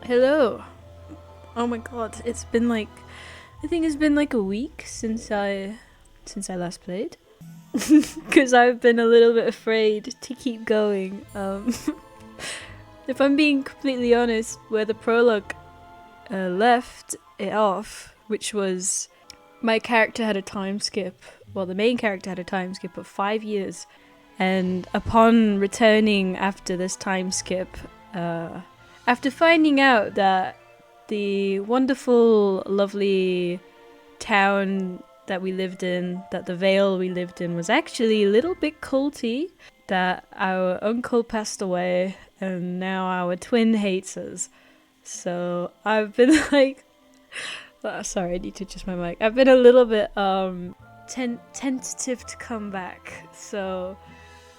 Hello. Oh my god, it's been like I think it's been like a week since I last played. Cuz I've been a little bit afraid to keep going. If I'm being completely honest, where the prologue left it off, which was my character had a time skip. Well, the main character had a time skip of 5 years, and upon returning after this time skip, after finding out that the wonderful, lovely town that we lived in, that the Vale we lived in, was actually a little bit culty, that our uncle passed away, and now our twin hates us. So I've been like, sorry, I need to adjust my mic. I've been a little bit tentative to come back. So,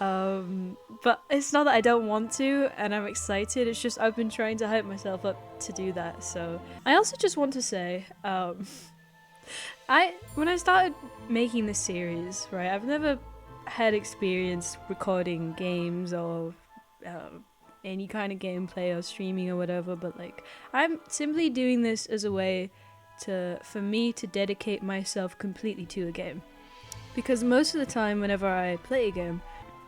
but it's not that I don't want to, and I'm excited. It's just I've been trying to hype myself up to do that. So I also just want to say, when I started making this series, right, I've never had experience recording games or any kind of gameplay or streaming or whatever, but like I'm simply doing this as a way for me to dedicate myself completely to a game. Because most of the time whenever I play a game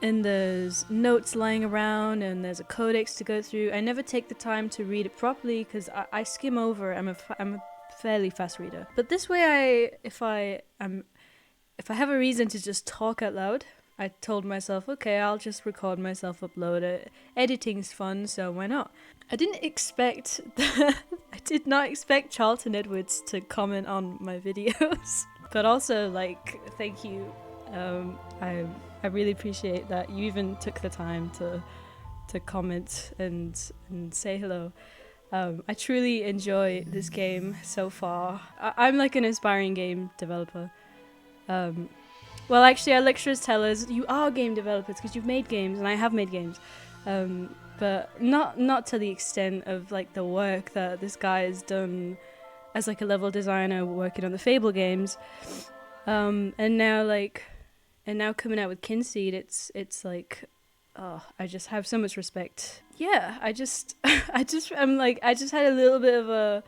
and there's notes lying around and there's a codex to go through, I never take the time to read it properly because I skim over. I'm a fairly fast reader. But this way, if I have a reason to just talk out loud, I told myself, okay, I'll just record myself, upload it. Editing's fun, so why not? I did not expect Charlton Edwards to comment on my videos. But also, like, thank you. I really appreciate that you even took the time to comment and say hello. I truly enjoy this game so far. I'm like an aspiring game developer. Well, actually, our lecturers tell us you are game developers because you've made games, and I have made games, but not to the extent of like the work that this guy has done as like a level designer working on the Fable games, and now coming out with Kynseed, it's like, oh, I just have so much respect. Yeah, I just had a little bit of a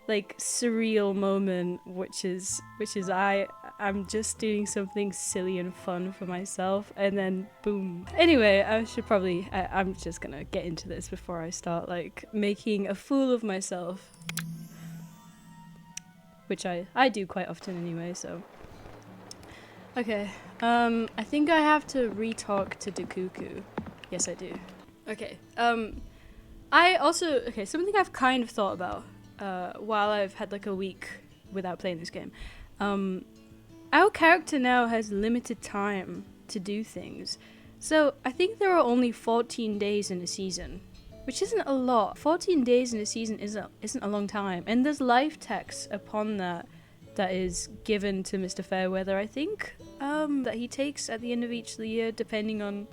like surreal moment, which is I'm just doing something silly and fun for myself, and then boom. Anyway, I'm just gonna get into this before I start like making a fool of myself, which I do quite often anyway. So okay, I think I have to re-talk to Dakookoo. Yes, I do. Okay. Something I've kind of thought about while I've had like a week without playing this game. Our character now has limited time to do things. So I think there are only 14 days in a season, which isn't a lot. 14 days in a season isn't a long time. And there's life text upon that is given to Mr. Fairweather, I think, that he takes at the end of each year, depending on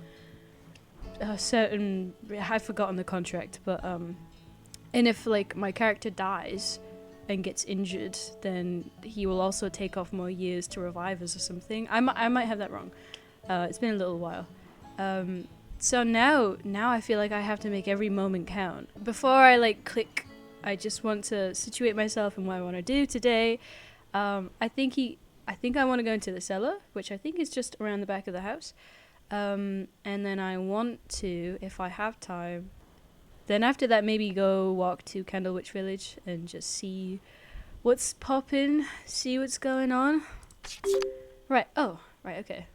a certain... I've forgotten the contract, but... And if, like, my character dies and gets injured, then he will also take off more years to revive us or something. I might have that wrong. It's been a little while. So now I feel like I have to make every moment count. Before I, like, click, I just want to situate myself in what I want to do today. I think I want to go into the cellar, which I think is just around the back of the house. And then I want to, if I have time... Then after that, maybe go walk to Candlewitch Village and just see what's poppin', see what's going on. Right, okay.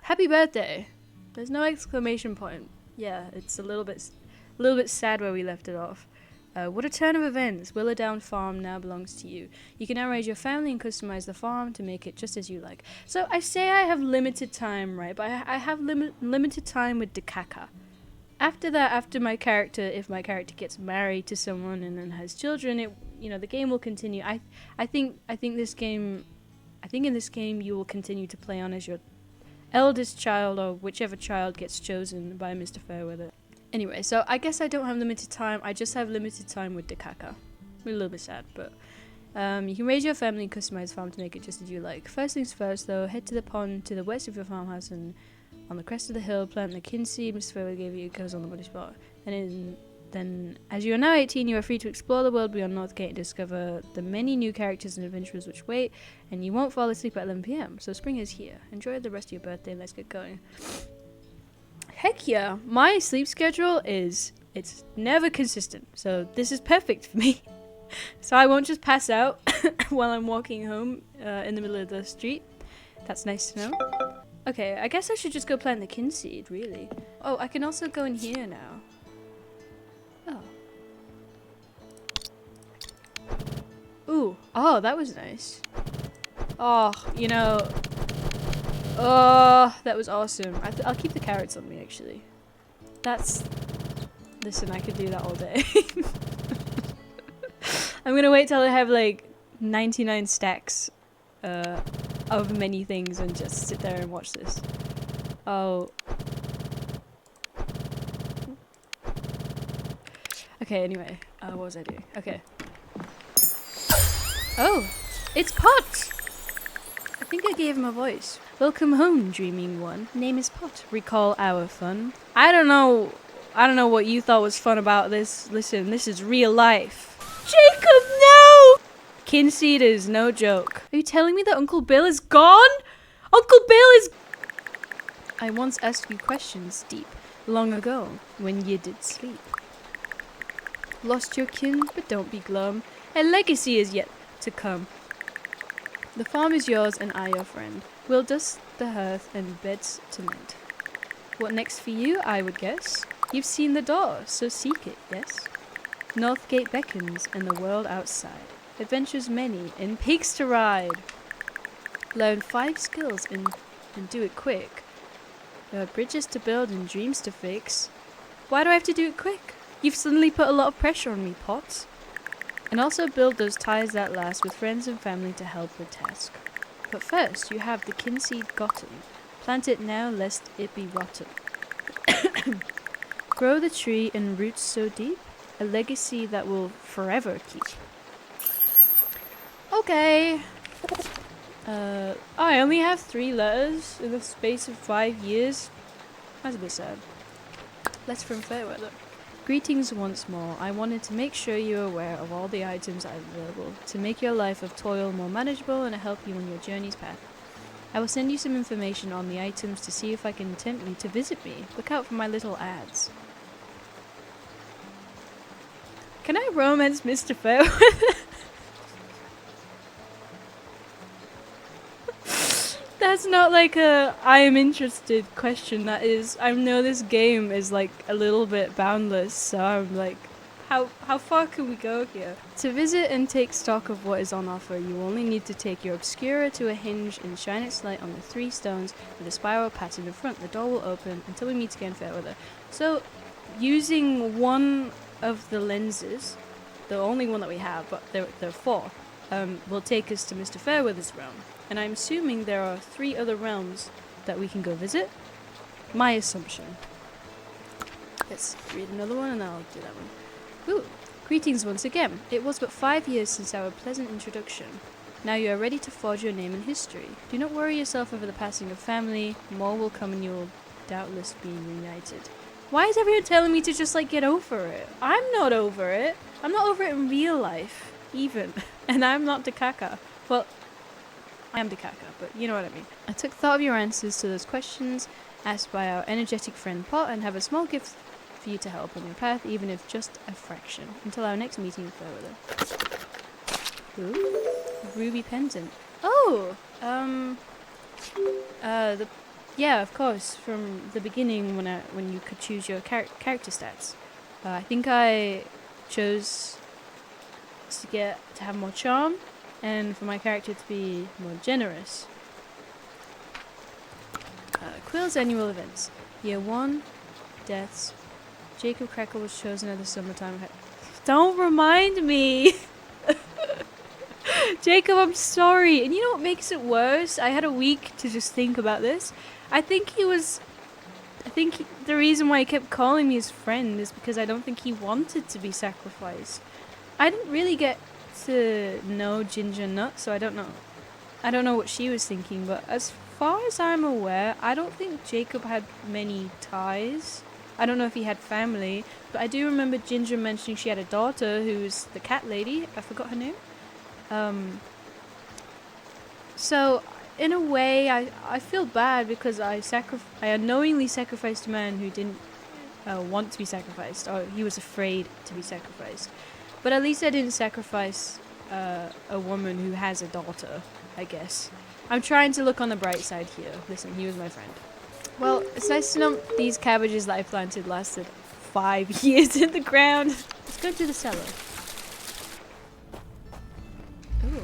Happy birthday! There's no exclamation point. Yeah, it's a little bit sad where we left it off. What a turn of events. Willowdown Farm now belongs to you. You can now raise your family and customize the farm to make it just as you like. So I say I have limited time, right? But I have limited time with Dakookoo. After that, if my character gets married to someone and then has children, the game will continue. I think in this game you will continue to play on as your eldest child or whichever child gets chosen by Mr. Fairweather. Anyway, so I guess I don't have limited time. I just have limited time with Dakookoo. We're a little bit sad, but you can raise your family and customize the farm to make it just as you like. First things first, though, head to the pond to the west of your farmhouse and on the crest of the hill, plant the Kynseed Mr. Vale gave you. It goes on the body spot. And Then, as you are now 18, you are free to explore the world beyond Northgate and discover the many new characters and adventures which wait, and you won't fall asleep at 11 p.m. So spring is here. Enjoy the rest of your birthday and let's get going. Heck yeah, my sleep schedule it's never consistent, so this is perfect for me. So I won't just pass out while I'm walking home in the middle of the street. That's nice to know. Okay, I guess I should just go plant the Kynseed, really. Oh, I can also go in here now. Oh. Ooh. Oh, that was nice. Oh, you know. Oh, that was awesome. I'll keep the carrots on me, actually. Listen, I could do that all day. I'm gonna wait till I have like 99 stacks of many things and just sit there and watch this. Oh. Okay, anyway. What was I doing? Okay. Oh! It's Pot! I think I gave him a voice. Welcome home, dreaming one. Name is Pot. Recall our fun. I don't know what you thought was fun about this. Listen, this is real life. Jacob, no! Kynseed is no joke. Are you telling me that Uncle Bill is gone? Uncle Bill is... I once asked you questions deep, long ago, when you did sleep. Lost your kin, but don't be glum. A legacy is yet to come. The farm is yours and I your friend. We'll dust the hearth and beds to mend. What next for you, I would guess? You've seen the door, so seek it, yes? Northgate beckons and the world outside. Adventures many and pigs to ride. Learn 5 skills and do it quick. There are bridges to build and dreams to fix. Why do I have to do it quick? You've suddenly put a lot of pressure on me, Pot. And also build those ties that last with friends and family to help with task. But first, you have the Kynseed gotten. Plant it now, lest it be rotten. Grow the tree in roots so deep, a legacy that will forever keep. Okay. I only have 3 letters in the space of 5 years. That's a bit sad. Let's from Fairweather. Greetings once more. I wanted to make sure you're aware of all the items I have available to make your life of toil more manageable and to help you on your journey's path. I will send you some information on the items to see if I can tempt you to visit me. Look out for my little ads. Can I romance Mr. Fairweather? That's not like a I am interested question. That is, I know this game is like a little bit boundless, so I'm like, how far can we go here? To visit and take stock of what is on offer, you only need to take your obscura to a hinge and shine its light on the 3 stones with a spiral pattern in front. The door will open until we meet again, Fairweather. So, using one of the lenses, the only one that we have, but there are 4, will take us to Mr. Fairweather's realm. And I'm assuming there are 3 other realms that we can go visit. My assumption. Let's read another one and I'll do that one. Ooh, greetings once again. It was but 5 years since our pleasant introduction. Now you are ready to forge your name in history. Do not worry yourself over the passing of family. More will come and you will doubtless be reunited. Why is everyone telling me to just like get over it? I'm not over it. I'm not over it in real life, even. And I'm not Dakookoo. Well, I am Dakookoo, but you know what I mean. I took thought of your answers to those questions asked by our energetic friend Pot and have a small gift for you to help on your path, even if just a fraction. Until our next meeting further. Ooh, ruby pendant. Oh, yeah, of course, from the beginning when you could choose your character stats. I think I chose to have more charm, and for my character to be more generous. Quill's annual events. Year 1, deaths. Jacob Crackle was chosen at the summertime. Don't remind me! Jacob, I'm sorry. And you know what makes it worse? I had a week to just think about this. I think the reason why he kept calling me his friend is because I don't think he wanted to be sacrificed. I didn't really get to know Ginger Nut, so I don't know. I don't know what she was thinking, but as far as I'm aware, I don't think Jacob had many ties I don't know if he had family, but I do remember Ginger mentioning she had a daughter who's the cat lady. I forgot her name. So in a way, I feel bad because I unknowingly sacrificed a man who didn't want to be sacrificed, or he was afraid to be sacrificed. But at least I didn't sacrifice a woman who has a daughter, I guess. I'm trying to look on the bright side here. Listen, he was my friend. Well, it's nice to know these cabbages that I planted lasted 5 years in the ground. Let's go to the cellar. Ooh.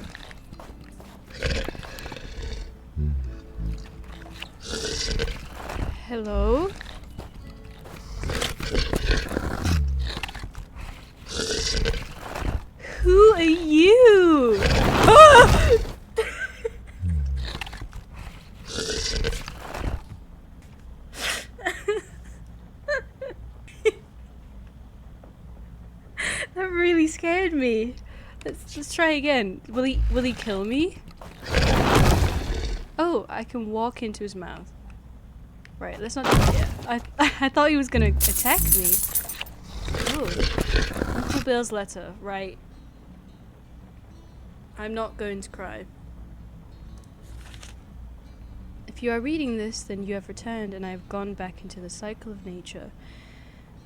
Hello? Who are you? Ah! That really scared me. Let's try again. Will he kill me? Oh, I can walk into his mouth. Right, let's not do that yet. I thought he was gonna attack me. Oh, Uncle Bill's letter. Right. I'm not going to cry. If you are reading this, then you have returned, and I have gone back into the cycle of nature.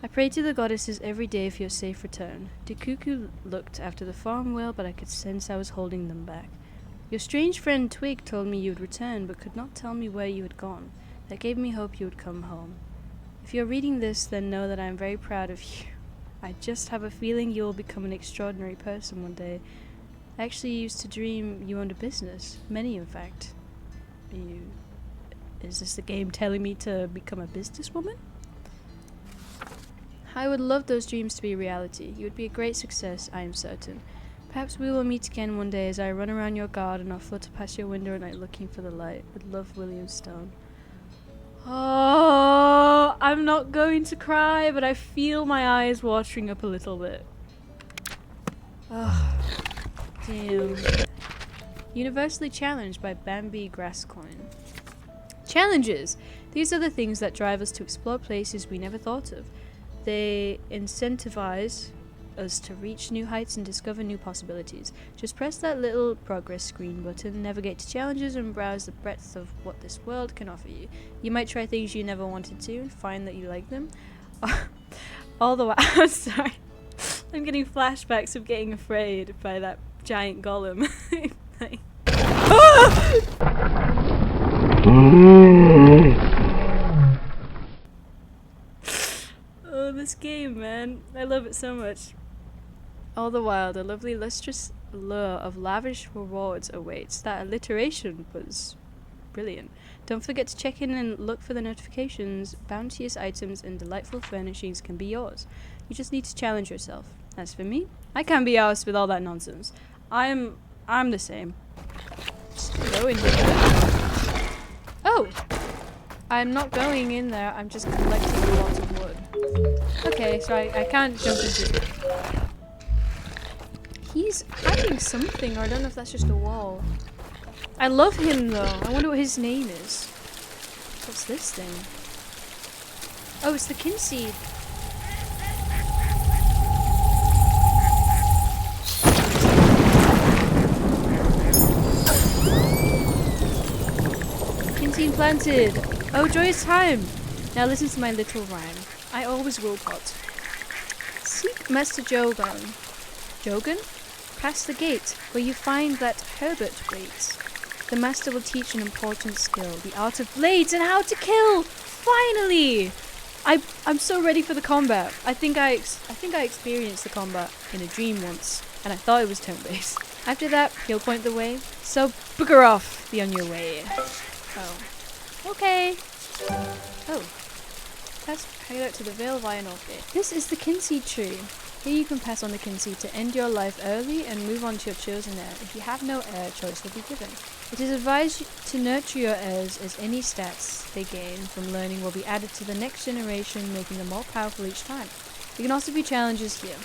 I pray to the goddesses every day for your safe return. Dakookoo looked after the farm well, but I could sense I was holding them back. Your strange friend Twig told me you would return, but could not tell me where you had gone. That gave me hope you would come home. If you are reading this, then know that I am very proud of you. I just have a feeling you will become an extraordinary person one day. I actually used to dream you owned a business. Many, in fact. Is this the game telling me to become a businesswoman? I would love those dreams to be reality. You would be a great success, I am certain. Perhaps we will meet again one day as I run around your garden or flutter past your window at night looking for the light. With love, William Stone. Oh, I'm not going to cry, but I feel my eyes watering up a little bit. Oh, damn. Universally challenged by Bambi Grasscoin. Challenges! These are the things that drive us to explore places we never thought of. They incentivize us to reach new heights and discover new possibilities. Just press that little progress screen button, navigate to challenges, and browse the breadth of what this world can offer you. You might try things you never wanted to and find that you like them. All the while, I'm sorry. I'm getting flashbacks of getting afraid by that giant golem. Like, oh, this game, man. I love it so much. All the while, the lovely lustrous lure of lavish rewards awaits. That alliteration was brilliant. Don't forget to check in and look for the notifications. Bounteous items and delightful furnishings can be yours. You just need to challenge yourself. As for me, I can't be arsed with all that nonsense. I'm the same. Just go in here. Oh! I'm not going in there, I'm just collecting a lot of wood. Okay, so I can't jump into it. He's hiding something, or I don't know if that's just a wall. I love him though. I wonder what his name is. What's this thing? Oh, it's the Kynseed. Kynseed planted. Oh, joyous time. Now listen to my little rhyme. I always will pot. Seek Master Jogon. Jogon? Past the gate, where you find that Herbert waits. The master will teach an important skill, the art of blades and how to kill! Finally! I'm so ready for the combat. I think I experienced the combat in a dream once, and I thought it was turn-based. After that, he'll point the way, so booger off, be on your way. Oh. Okay. Oh. Let's head out to the Vale via Northgate. This is the Kynseed tree. Here you can pass on the Kynseed to end your life early and move on to your chosen heir. If you have no heir, choice will be given. It is advised to nurture your heirs, as any stats they gain from learning will be added to the next generation, making them more powerful each time. You can also view challenges here.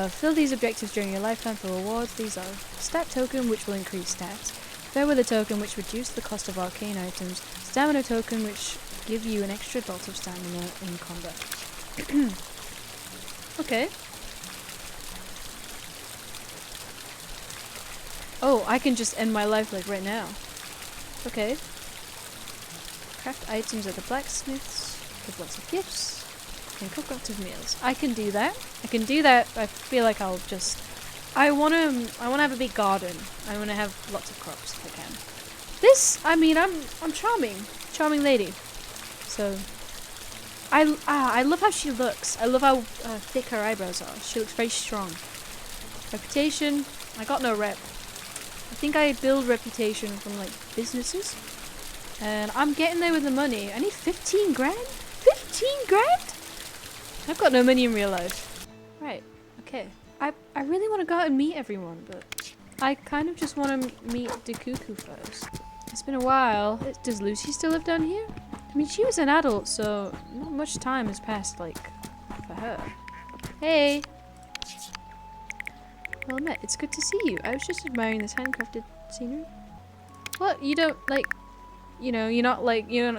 Fill these objectives during your lifetime for rewards. These are Stat Token, which will increase stats, Fairweather Token, which reduce the cost of arcane items, Stamina Token, which give you an extra dot of stamina in combat. Okay. Oh, I can just end my life like right now. Okay. Craft items at the blacksmiths. Give lots of gifts. And cook lots of meals. I can do that. I can do that. I feel like I'll just... I wanna have a big garden. I wanna have lots of crops if I can. This, I mean, I'm charming. Charming lady. So... I love how she looks. I love how thick her eyebrows are. She looks very strong. Reputation. I got no rep. I think I build reputation from like businesses. And I'm getting there with the money. I need 15 grand? 15 grand? I've got no money in real life. Right, okay. I really want to go out and meet everyone, but I kind of just want to meet Dakookoo first. It's been a while. Does Lucy still live down here? I mean, she was an adult, so not much time has passed, like, for her. Hey! Well met, it's good to see you. I was just admiring this handcrafted scenery. What? You don't, like, you know, you're not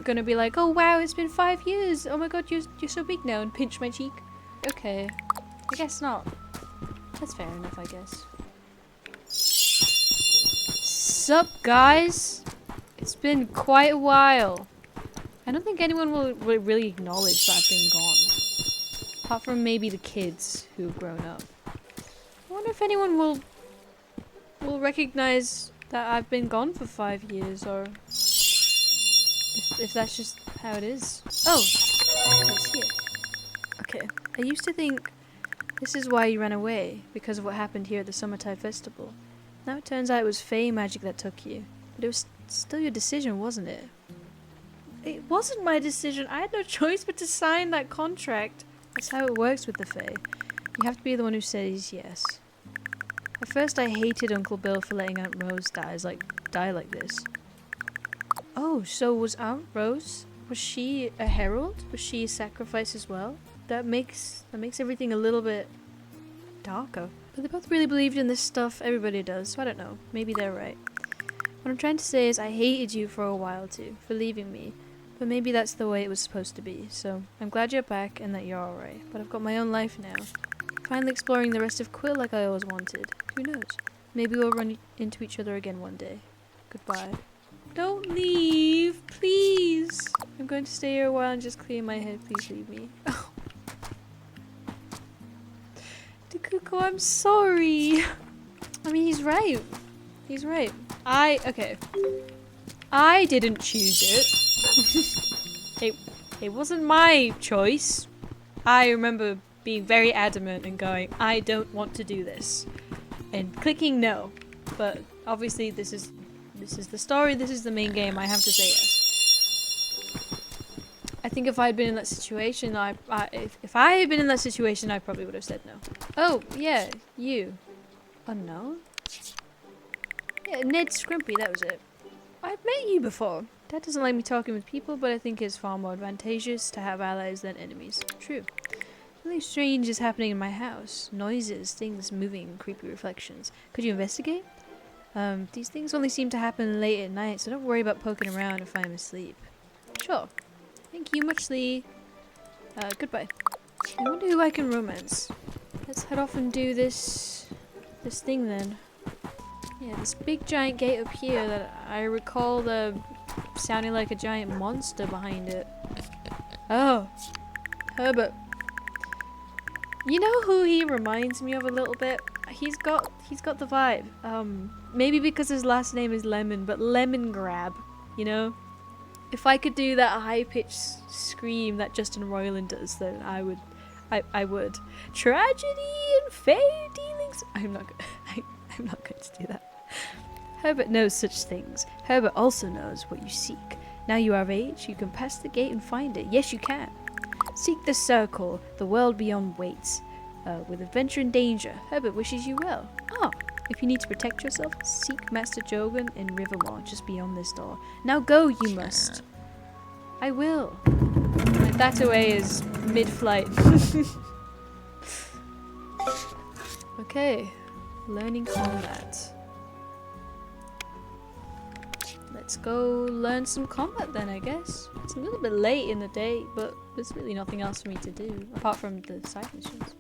gonna be like, oh wow, it's been 5 years. Oh my god, you're so big now, and pinch my cheek. Okay. I guess not. That's fair enough, I guess. Sup, guys? It's been quite a while. I don't think anyone will really acknowledge that I've been gone. Apart from maybe the kids who've grown up. I wonder if anyone will recognize that I've been gone for 5 years, or if that's just how it is. Oh, it's here. Okay, I used to think this is why you ran away, because of what happened here at the Summertide Festival. Now it turns out it was Fae magic that took you, but it was still your decision, wasn't it? It wasn't my decision. I had no choice but to sign that contract. That's how it works with the Fae. You have to be the one who says yes. At first I hated Uncle Bill for letting Aunt Rose die like this. Oh, so was Aunt Rose? Was she a herald? Was she a sacrifice as well? That makes everything a little bit darker. But they both really believed in this stuff. Everybody does, so I don't know. Maybe they're right. What I'm trying to say is I hated you for a while too, for leaving me. But maybe that's the way it was supposed to be, so I'm glad you're back and that you're alright. But I've got my own life now. Finally exploring the rest of Quill like I always wanted. Who knows? Maybe we'll run into each other again one day. Goodbye. Don't leave, please! I'm going to stay here a while and just clear my head. Please leave me. Dakookoo, I'm sorry! I mean, he's right. He's right. Okay. I didn't choose it. It wasn't my choice. I remember being very adamant and going, I don't want to do this. And clicking no. But obviously this is the story, this is the main game, I have to say yes. I think if I had been in that situation, if I had been in that situation, I probably would have said no. Oh, yeah, you. Unknown? Yeah, Ned Scrimpy, that was it. I've met you before. Dad doesn't like me talking with people, but I think it's far more advantageous to have allies than enemies. True. Something strange is happening in my house. Noises, things moving, creepy reflections. Could you investigate? These things only seem to happen late at night, so don't worry about poking around if I'm asleep. Sure. Thank you muchly. Goodbye. I wonder who I can romance. Let's head off and do this thing then. Yeah, this big giant gate up here that I recall sounding like a giant monster behind it. Oh, Herbert. You know who he reminds me of a little bit? He's got the vibe. Maybe because his last name is Lemon, but Lemon Grab, you know? If I could do that high-pitched scream that Justin Roiland does, then I would. Tragedy and fair dealings. I'm not going to do that. Herbert knows such things. Herbert also knows what you seek. Now you are of age, you can pass the gate and find it. Yes, you can. Seek the circle, the world beyond waits. With adventure and danger, Herbert wishes you well. If you need to protect yourself, seek Master Jogon in Rivermore, just beyond this door. Now go, you must. I will. And that away is mid-flight. Okay, learning combat. let's go learn some combat then, I guess. It's a little bit late in the day, but there's really nothing else for me to do, apart from the side missions.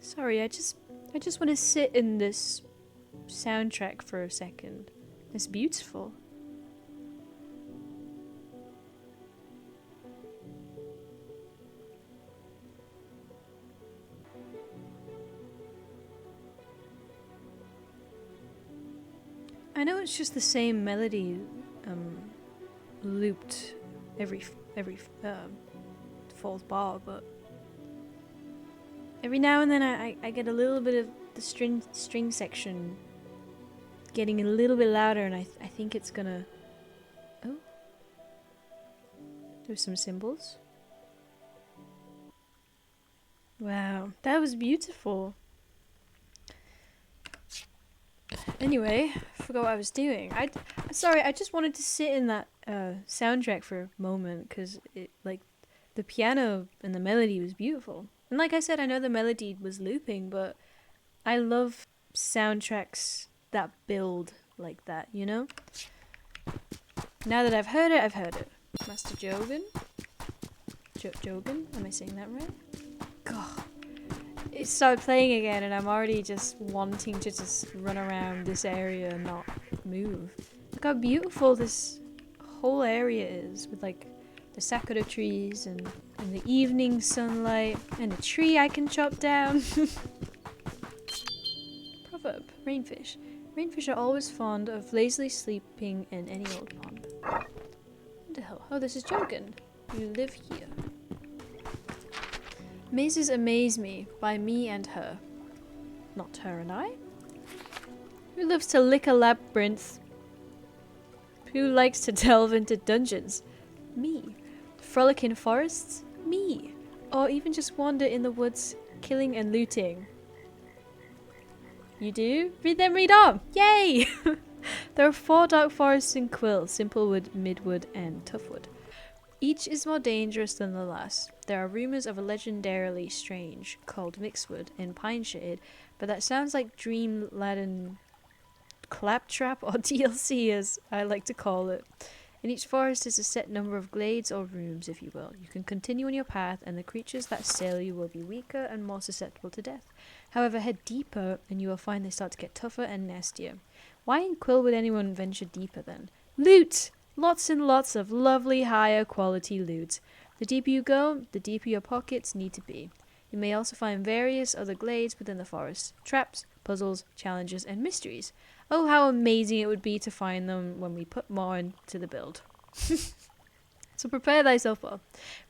Sorry, I just want to sit in this soundtrack for a second. It's beautiful. I know it's just the same melody looped every fourth bar, but every now and then I get a little bit of the string section getting a little bit louder, and I think it's gonna... Oh. There's some cymbals. Wow, that was beautiful. Anyway, I forgot what I was doing. Sorry, I just wanted to sit in that soundtrack for a moment, because it, like, the piano and the melody was beautiful. And like I said, I know the melody was looping, but I love soundtracks that build like that, you know? Now that I've heard it, I've heard it. Master Jogon? Jogon? Am I saying that right? God. It started playing again and I'm already just wanting to just run around this area and not move. Look how beautiful this whole area is, with like the sakura trees and the evening sunlight and a tree I can chop down. Proverb. Rainfish. Rainfish are always fond of lazily sleeping in any old pond. What the hell? Oh, this is Jogon. You live here. Mazes amaze me, by me and her. Not her and I. Who loves to lick a labyrinth? Who likes to delve into dungeons? Me. Frolic in forests? Me. Or even just wander in the woods, killing and looting? You do? Read them, read on! Yay! There are 4 dark forests in Quill: Simplewood, Midwood, and Toughwood. Each is more dangerous than the last. There are rumours of a legendarily strange, called Mixwood in Pineshade, but that sounds like Dream Laden Claptrap, or DLC as I like to call it. In each forest is a set number of glades or rooms, if you will. You can continue on your path, and the creatures that assail you will be weaker and more susceptible to death. However, head deeper, and you will find they start to get tougher and nastier. Why in Quill would anyone venture deeper then? Loot! Lots and lots of lovely, higher quality loot. The deeper you go, the deeper your pockets need to be. You may also find various other glades within the forest. Traps, puzzles, challenges, and mysteries. Oh, how amazing it would be to find them when we put more into the build. So prepare thyself well.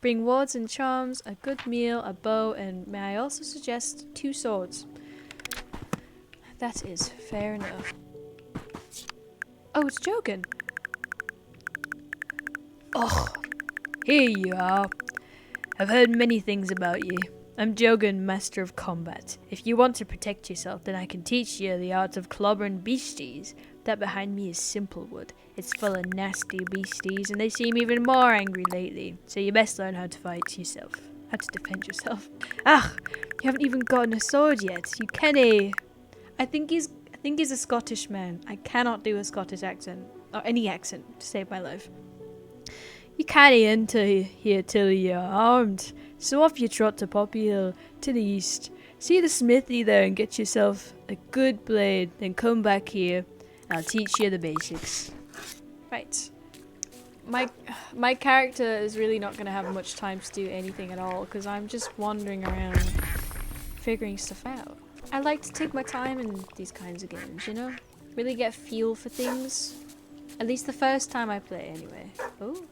Bring wards and charms, a good meal, a bow, and may I also suggest 2 swords. That is fair enough. Oh, it's Jogon. Oh, here you are. I've heard many things about you. I'm Jogon, Master of Combat. If you want to protect yourself, then I can teach you the art of clobbering beasties. That behind me is Simplewood. It's full of nasty beasties, and they seem even more angry lately. So you best learn how to fight yourself. How to defend yourself. Ah, you haven't even gotten a sword yet. You kenny. I think he's a Scottish man. I cannot do a Scottish accent, or any accent, to save my life. You can't enter here till you're armed. So off you trot to Poppyhill, to the east. See the smithy there and get yourself a good blade. Then come back here, and I'll teach you the basics. Right. My character is really not going to have much time to do anything at all, because I'm just wandering around figuring stuff out. I like to take my time in these kinds of games, you know? Really get a feel for things. At least the first time I play, anyway. Oh.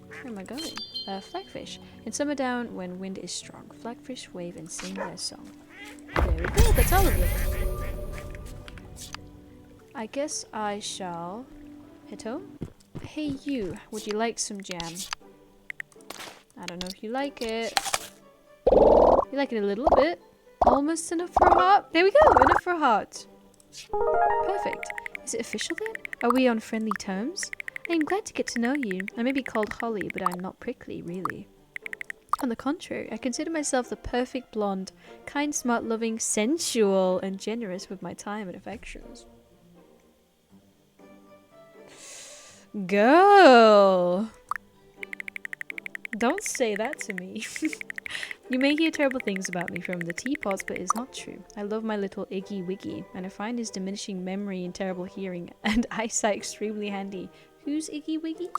Where am I going? Flagfish. In Summerdown, when wind is strong, flagfish wave and sing their song. There we go, that's all of it. I guess I shall head home. Hey you, would you like some jam? I don't know if you like it. You like it a little bit. Almost enough for a heart. There we go, enough for a heart. Perfect. Is it official then? Are we on friendly terms? I am glad to get to know you. I may be called Holly, but I'm not prickly, really. On the contrary, I consider myself the perfect blonde, kind, smart, loving, sensual, and generous with my time and affections. Girl! Don't say that to me. You may hear terrible things about me from the teapots, but it's not true. I love my little Iggy Wiggy, and I find his diminishing memory and terrible hearing and eyesight extremely handy. Who's Iggy Wiggy?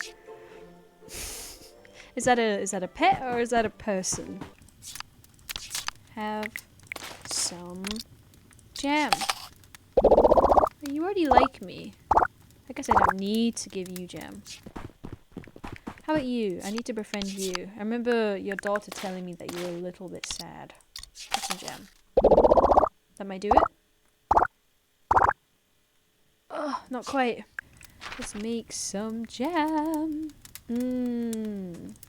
Is that a pet or is that a person? Have some jam. You already like me. I guess I don't need to give you jam. How about you? I need to befriend you. I remember your daughter telling me that you were a little bit sad. Have some jam. That might do it. Oh, not quite. Let's make some jam.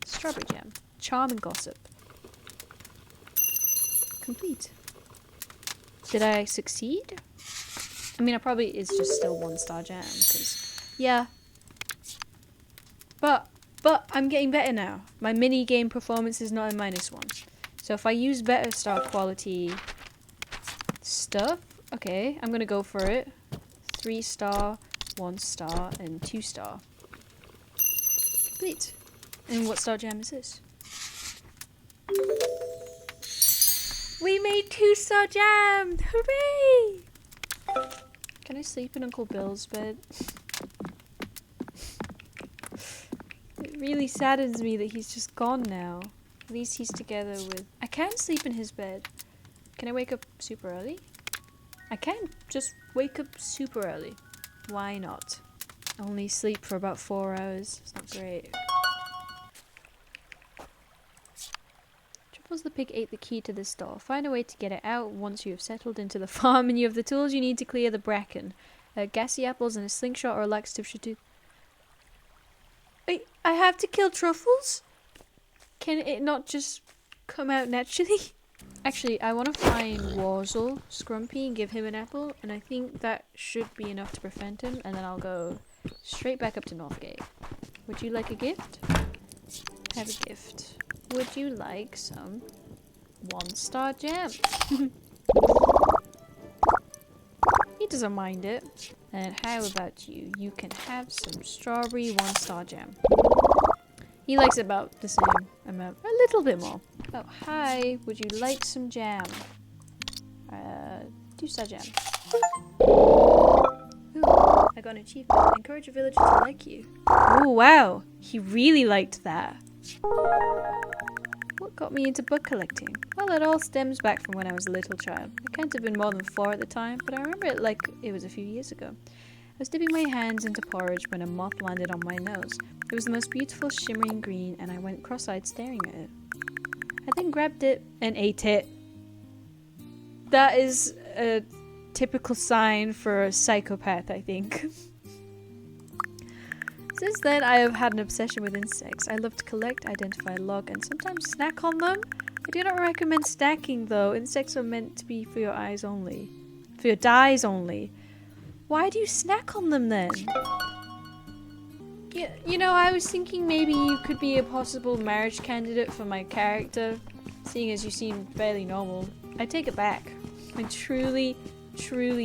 Strawberry jam. Charm and gossip. Complete. Did I succeed? I mean, I probably is just still 1-star jam, because, yeah. But I'm getting better now. My mini game performance is not a -1. So if I use better star quality stuff, okay, I'm gonna go for it. 3-star, 1-star, and 2-star. Complete. And what star jam is this? We made 2-star jam! Hooray! Can I sleep in Uncle Bill's bed? It really saddens me that he's just gone now. At least he's together with... I can sleep in his bed. Can I wake up super early? I can just wake up super early. Why not? I only sleep for about 4 hours. It's not great. Truffles the pig ate the key to this door. Find a way to get it out once you have settled into the farm and you have the tools you need to clear the bracken. Gassy apples and a slingshot or a laxative should do... I have to kill Truffles? Can it not just come out naturally? Actually, I want to find Warzel, Scrumpy, and give him an apple, and I think that should be enough to prevent him, and then I'll go straight back up to Northgate. Would you like a gift? Have a gift. Would you like some 1-star jam? He doesn't mind it. And how about you? You can have some strawberry 1-star jam. He likes about the same amount. A little bit more. Oh, hi. Would you like some jam? 2-star jam. Ooh, I got an achievement. Encourage a villager to like you. Oh, wow. He really liked that. What got me into bug collecting? Well, it all stems back from when I was a little child. I can't have been more than 4 at the time, but I remember it like it was a few years ago. I was dipping my hands into porridge when a moth landed on my nose. It was the most beautiful shimmering green, and I went cross-eyed staring at it. I then grabbed it and ate it. That is a typical sign for a psychopath, I think. Since then, I have had an obsession with insects. I love to collect, identify, log, and sometimes snack on them. I do not recommend snacking, though. Insects are meant to be for your eyes only. For your dyes only. Why do you snack on them, then? Yeah, you know, I was thinking maybe you could be a possible marriage candidate for my character, seeing as you seem fairly normal. I take it back. I truly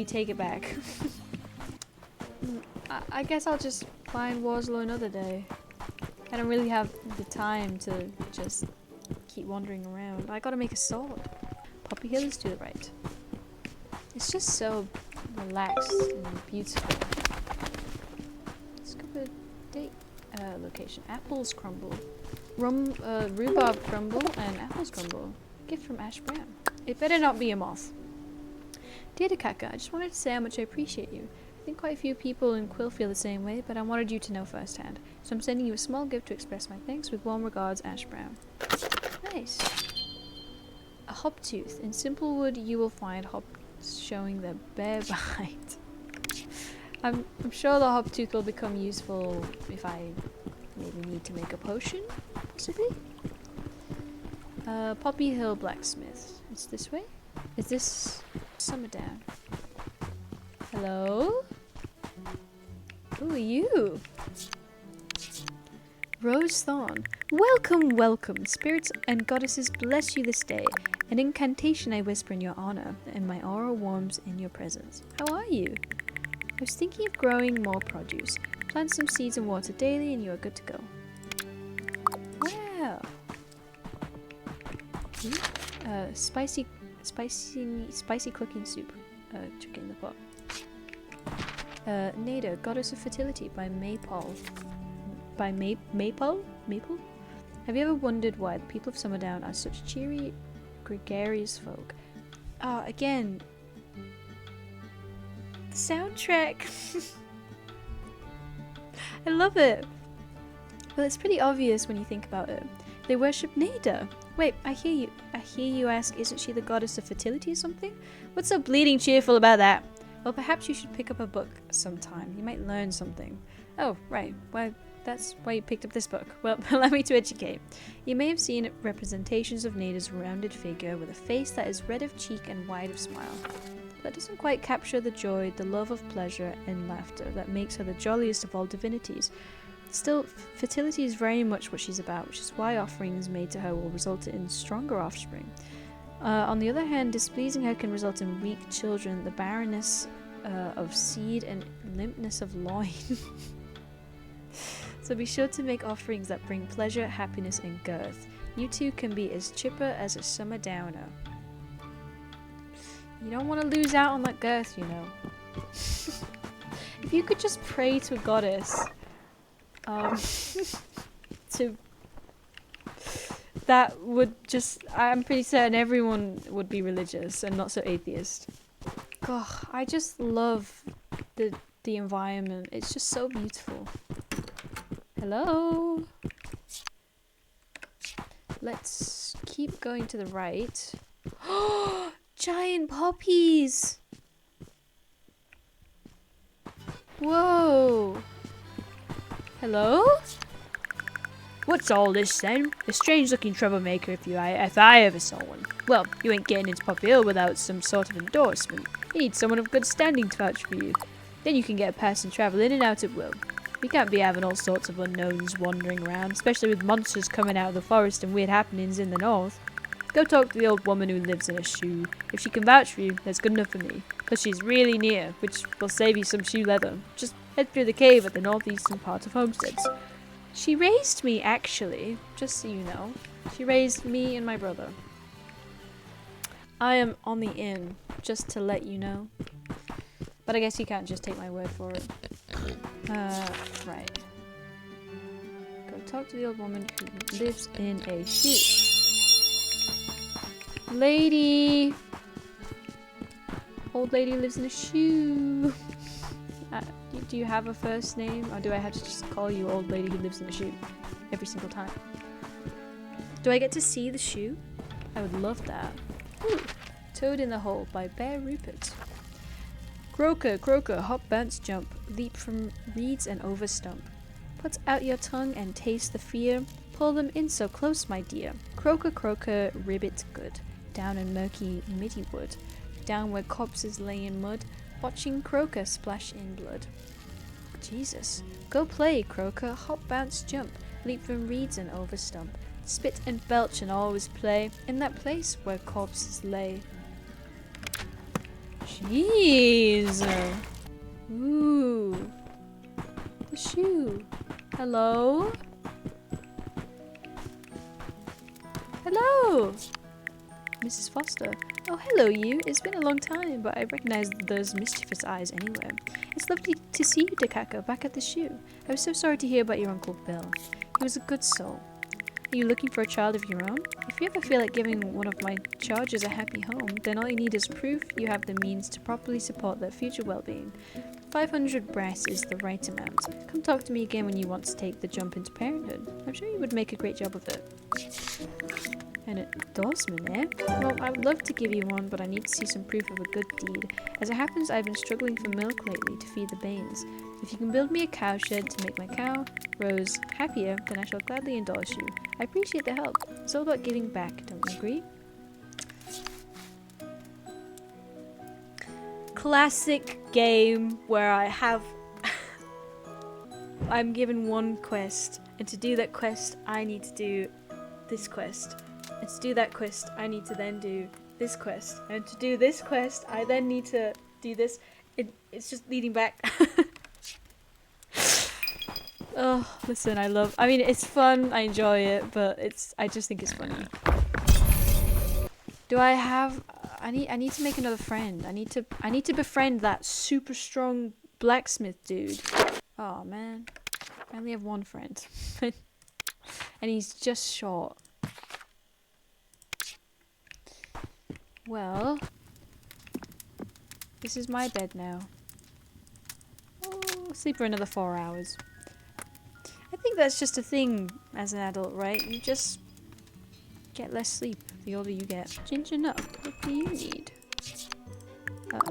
take it back. I guess I'll just find Warzel another day. I don't really have the time to just keep wandering around. I gotta make a sword. Poppyhill is to the right. It's just so relaxed and beautiful. Let's go to date location. Apples crumble. Rhubarb crumble and apples crumble. Gift from Ash Brown. It better not be a moth. Dear Dakookoo, I just wanted to say how much I appreciate you. I think quite a few people in Quill feel the same way, but I wanted you to know firsthand. So I'm sending you a small gift to express my thanks. With warm regards, Ash Brown. Nice. A hop tooth. In Simplewood, you will find hops showing their bare bite. I'm sure the hop tooth will become useful if I maybe need to make a potion, possibly. Poppyhill blacksmith. It's this way. Is this Summerdown? Hello? Who are you? Rose Thorn. Welcome, welcome. Spirits and goddesses bless you this day. An incantation I whisper in your honor, and my aura warms in your presence. How are you? I was thinking of growing more produce. Plant some seeds and water daily and you are good to go. Wow. Spicy cooking soup. Chicken in the pot. Nada, goddess of fertility by Maypole. By Maple? Maple? Have you ever wondered why the people of Summerdown are such cheery, gregarious folk? Again, the soundtrack. I love it. Well, it's pretty obvious when you think about it. They worship Nada. Wait, I hear you ask, isn't she the goddess of fertility or something? What's so bleeding cheerful about that? Well, perhaps you should pick up a book sometime. You might learn something. Oh, right. Why, that's why you picked up this book. Well, allow me to educate. You may have seen representations of Nada's rounded figure with a face that is red of cheek and wide of smile. That doesn't quite capture the joy, the love of pleasure and laughter that makes her the jolliest of all divinities. Still, fertility is very much what she's about, which is why offerings made to her will result in stronger offspring. On the other hand, displeasing her can result in weak children, the barrenness of seed and limpness of loin. So be sure to make offerings that bring pleasure, happiness and girth. You too can be as chipper as a summer downer. You don't want to lose out on that girth, you know. If you could just pray to a goddess, that would just, I'm pretty certain everyone would be religious and not so atheist. God, I just love the environment. It's just so beautiful. Hello? Let's keep going to the right. Giant poppies! Whoa! Hello? What's all this then? A strange looking troublemaker if I ever saw one. Well, you ain't getting into Poppyhill without some sort of endorsement. You need someone of good standing to vouch for you. Then you can get a pass and travel in and out at will. We can't be having all sorts of unknowns wandering around, especially with monsters coming out of the forest and weird happenings in the north. Go talk to the old woman who lives in a shoe. If she can vouch for you, that's good enough for me. Plus she's really near, which will save you some shoe leather. Just head through the cave at the northeastern part of Homesteads. She raised me, actually, just so you know. She raised me and my brother. I am on the inn, just to let you know. But I guess you can't just take my word for it. Right. Go talk to the old woman who lives in a shoe. Lady! Old lady lives in a shoe. Do you have a first name, or do I have to just call you old lady who lives in a shoe every single time? Do I get to see the shoe? I would love that. Ooh, Toad in the Hole by Bear Rupert. Croaker, croaker, hop, bounce, jump, leap from reeds and over stump. Put out your tongue and taste the fear, pull them in so close, my dear. Croaker, croaker, ribbit good, down in murky middy wood, down where corpses lay in mud, watching croaker splash in blood. Jesus. Go play, croaker, hop, bounce, jump, leap from reeds and over stump, spit and belch and always play in that place where corpses lay. Jeez. Ooh. The shoe. Hello? Hello! Mrs. Foster. Oh, hello you. It's been a long time, but I recognize those mischievous eyes anywhere. It's lovely to see you, Dakookoo, back at the shoe. I was so sorry to hear about your Uncle Bill. He was a good soul. Are you looking for a child of your own? If you ever feel like giving one of my charges a happy home, then all you need is proof you have the means to properly support their future well-being. 500 brass is the right amount. Come talk to me again when you want to take the jump into parenthood. I'm sure you would make a great job of it. An endorsement, eh? Well, I would love to give you one, but I need to see some proof of a good deed. As it happens, I've been struggling for milk lately to feed the Banes. If you can build me a cowshed to make my cow, Rose, happier, then I shall gladly endorse you. I appreciate the help. It's all about giving back, don't you agree? classic game where I'm given one quest, and to do that quest I need to do this quest, and to do that quest I need to then do this quest, and to do this quest I then need to do this. It's just leading back. Oh, listen, I mean, it's fun, I enjoy it, but I just think it's funny. Do I have... I need to make another friend. I need to befriend that super strong blacksmith dude. Oh, man. I only have one friend. And he's just short. Well... This is my bed now. Oh, I'll sleep for another 4 hours. I think that's just a thing as an adult, right? You just get less sleep the older you get. Ginger Nut, what do you need?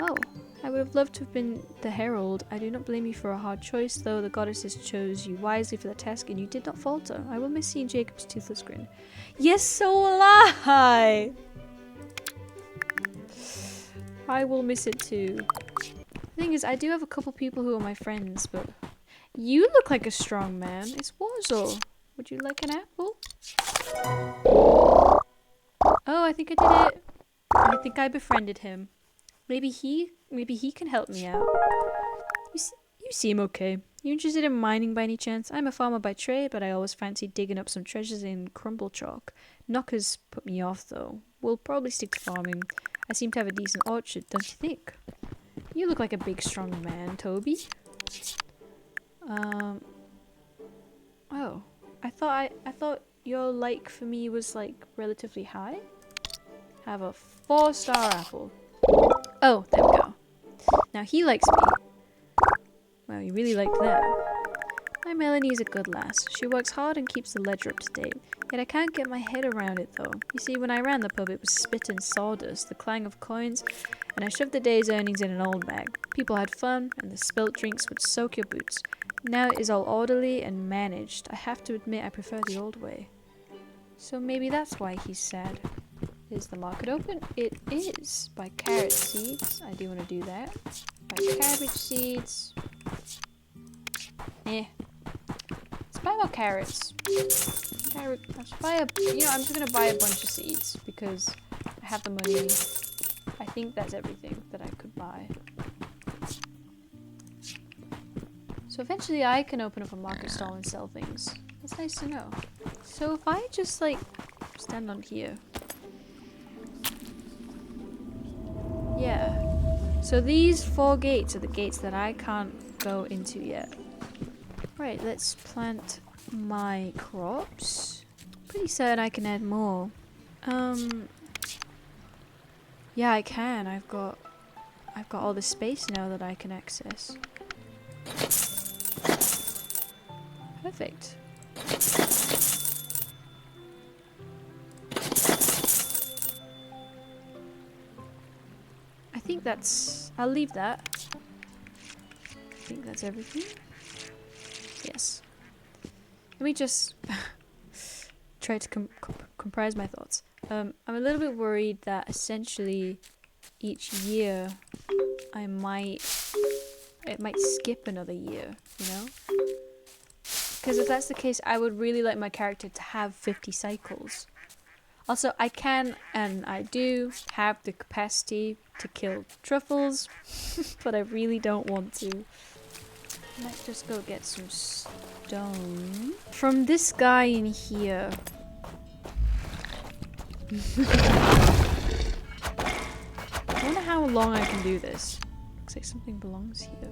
Oh, I would have loved to have been the herald. I do not blame you for a hard choice, though the goddesses chose you wisely for the task and you did not falter. I will miss seeing Jacob's toothless grin. Yes, so will I! I will miss it too. The thing is, I do have a couple people who are my friends, but... You look like a strong man. It's Warzel. Would you like an apple? Oh, I think I did it. I think I befriended him. Maybe he can help me out. You seem okay. You interested in mining by any chance? I'm a farmer by trade, but I always fancied digging up some treasures in crumble chalk. Knockers put me off, though. We'll probably stick to farming. I seem to have a decent orchard, don't you think? You look like a big, strong man, Toby. Oh. I thought your like for me was like relatively high. Have a 4-star apple. Oh, there we go. Now he likes me. Well, you really liked that. My Melanie is a good lass. She works hard and keeps the ledger up to date. Yet I can't get my head around it though. You see, when I ran the pub, it was spit and sawdust, the clang of coins, and I shoved the day's earnings in an old bag. People had fun, and the spilt drinks would soak your boots. Now it is all orderly and managed. I have to admit I prefer the old way. So maybe that's why he's sad. Is the market open? It is. Buy carrot seeds. I do want to do that. Buy cabbage seeds. Eh. Let's buy more carrots. Let's buy I'm just gonna buy a bunch of seeds because I have the money. I think that's everything that I could buy. So eventually I can open up a market stall and sell things. That's nice to know. So if I just like stand on here. Yeah. So these 4 gates are the gates that I can't go into yet. Right, let's plant my crops. Pretty certain I can add more. Yeah, I can. I've got all the space now that I can access. Perfect. I think that's... I'll leave that. I think that's everything. Yes. Let me just try to comprise my thoughts. I'm a little bit worried that essentially each year it might skip another year, you know? Because if that's the case, I would really like my character to have 50 cycles. Also, I can, and I do, have the capacity to kill truffles, but I really don't want to. Let's just go get some stone. From this guy in here. I wonder how long I can do this. Looks like something belongs here.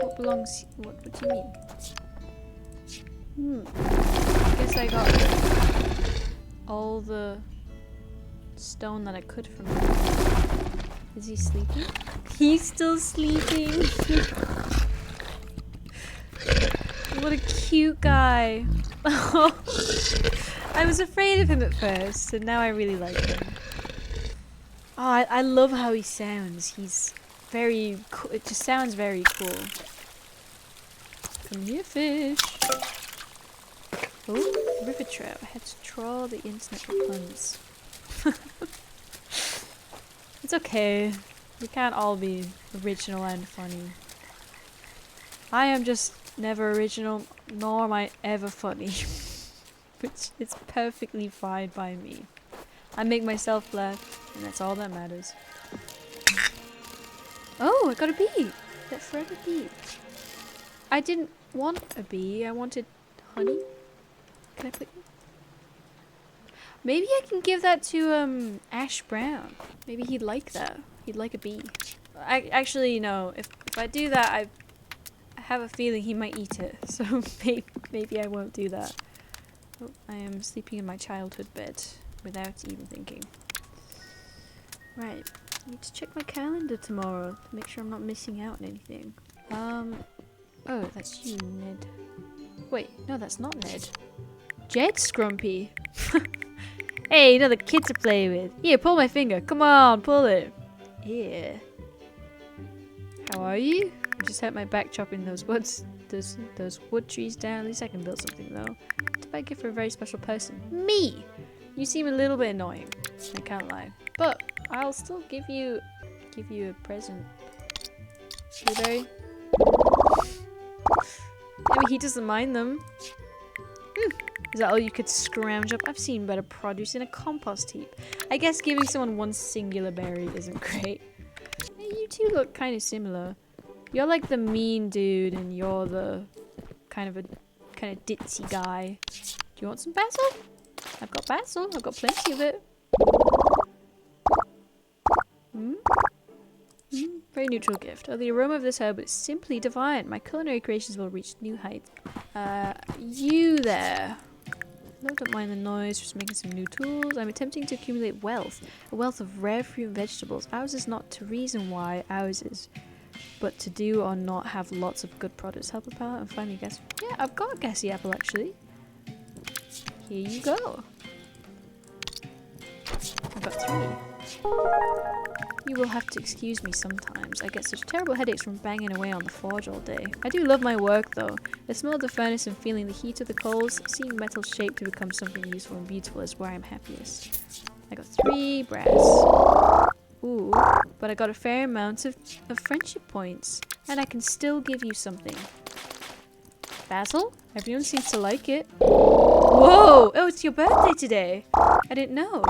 What belongs? What do you mean? I guess I got all the stone that I could from him. Is he sleeping? He's still sleeping. What a cute guy. I was afraid of him at first, and now I really like him. Oh, I love how he sounds. He's very cool. It just sounds very cool. Come here, fish. Oh, river trout. I had to trawl the internet for puns. It's okay. We can't all be original and funny. I am just never original, nor am I ever funny. Which is perfectly fine by me. I make myself laugh, and that's all that matters. Oh, I got a bee! That forever bee. I didn't want a bee, I wanted honey. Can I put you? Maybe I can give that to Ash Brown. Maybe he'd like that. He'd like a bee. Actually, no. If I do that, I have a feeling he might eat it. So maybe I won't do that. Oh, I am sleeping in my childhood bed without even thinking. Right. I need to check my calendar tomorrow to make sure I'm not missing out on anything. Oh, that's you, Ned. Wait, no, that's not Ned. Jed's Scrumpy. Hey, another kid to play with. Here, pull my finger. Come on, pull it. Yeah. How are you? I just hurt my back chopping those wood trees down. At least I can build something though. What if I give for a very special person? Me! You seem a little bit annoying. I can't lie. But I'll still give you a present. Blueberry? I mean, he doesn't mind them. Is that all you could scrounge up? I've seen better produce in a compost heap. I guess giving someone one singular berry isn't great. Hey, you two look kind of similar. You're like the mean dude, and you're the kind of ditzy guy. Do you want some basil? I've got basil. I've got plenty of it. Very neutral gift. Oh, the aroma of this herb is simply divine. My culinary creations will reach new heights. You there. No, don't mind the noise, just making some new tools. I'm attempting to accumulate wealth. A wealth of rare fruit and vegetables. Ours is not to reason why ours is, but to do or not have lots of good produce. Help a palate and find me a gas. Yeah, I've got a gassy apple actually. Here you go. I've got 3. You will have to excuse me sometimes. I get such terrible headaches from banging away on the forge all day. I do love my work though. The smell of the furnace and feeling the heat of the coals, seeing metal shape to become something useful and beautiful is where I'm happiest. I got 3 brass. Ooh, but I got a fair amount of friendship points. And I can still give you something. Basil? Everyone seems to like it. Whoa! Oh, it's your birthday today. I didn't know.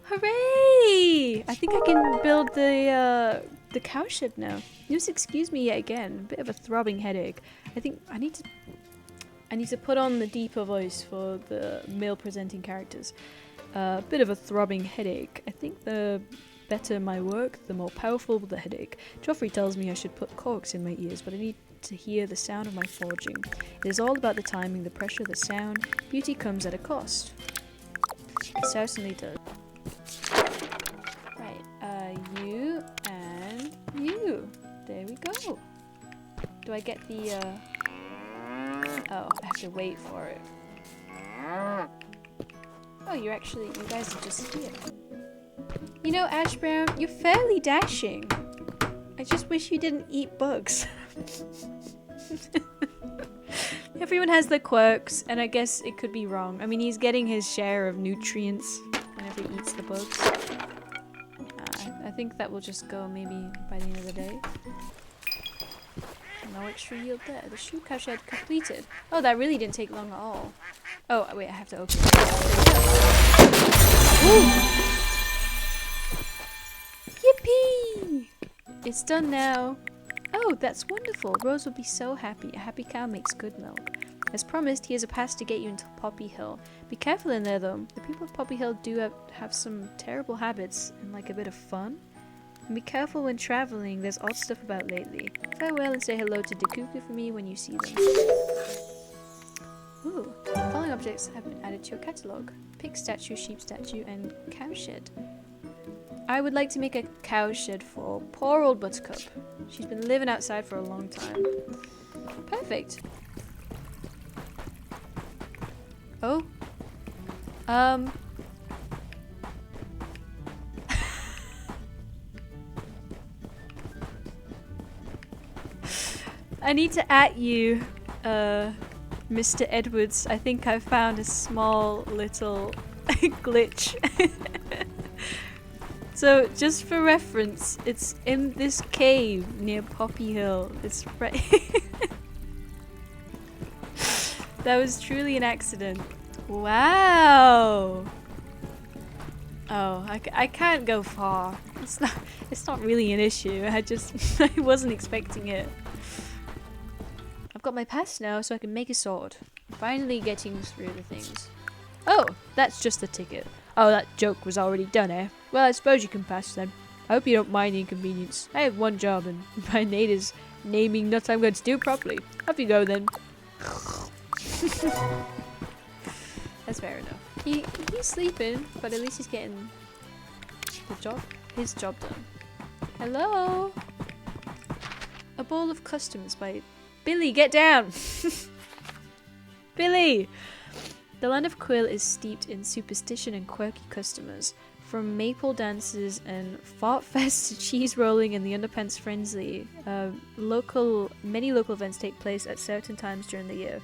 Hooray! I think I can build the cowshed now. Just excuse me yet again. A bit of a throbbing headache. I think I need to put on the deeper voice for the male presenting characters. A bit of a throbbing headache. I think the better my work, the more powerful the headache. Joffrey tells me I should put corks in my ears, but I need to hear the sound of my forging. It is all about the timing, the pressure, the sound. Beauty comes at a cost. It certainly does. Right, you and you. There we go. Do I get the, Oh, I have to wait for it. Oh, you guys are just here. You know, Ash Brown, you're fairly dashing. I just wish you didn't eat bugs. Everyone has their quirks, and I guess it could be wrong. I mean, he's getting his share of nutrients whenever he eats the bugs. I think that will just go maybe by the end of the day. No extra yield there. The shoe cowshed completed. Oh, that really didn't take long at all. Oh, wait, I have to open it. Yippee! It's done now. Oh, that's wonderful. Rose will be so happy. A happy cow makes good milk. As promised, he has a pass to get you into Poppyhill. Be careful in there, though. The people of Poppyhill do have some terrible habits and like a bit of fun. And be careful when traveling. There's odd stuff about lately. Farewell and say hello to Dakookoo for me when you see them. Ooh. The following objects have been added to your catalogue. Pig statue, sheep statue, and cowshed. I would like to make a cowshed for poor old Buttercup. She's been living outside for a long time. Perfect. Oh. I need to at you, Mr. Edwards. I think I found a small little glitch. So, just for reference, it's in this cave near Poppyhill. It's right. That was truly an accident. Wow. Oh, I can't go far. It's not really an issue. I wasn't expecting it. I've got my pass now, so I can make a sword. Finally getting through the things. Oh, that's just the ticket. Oh, that joke was already done, eh? Well, I suppose you can pass then. I hope you don't mind the inconvenience. I have one job, and my name is naming nuts I'm going to do properly. Off you go then. That's fair enough. He's sleeping, but at least he's getting his job done. Hello? A bowl of customs by Billy, get down! Billy! The land of Quill is steeped in superstition and quirky customers. From maple dances and fart fest to cheese rolling and the underpants frenzy, many local events take place at certain times during the year.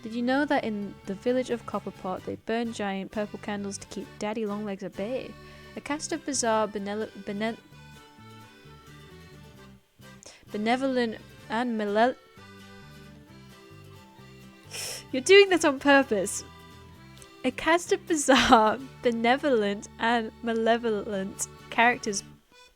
Did you know that in the village of Copperpot they burn giant purple candles to keep Daddy Longlegs at bay? A cast of bizarre, benevolent and You're doing this on purpose. A cast of bizarre, benevolent and malevolent characters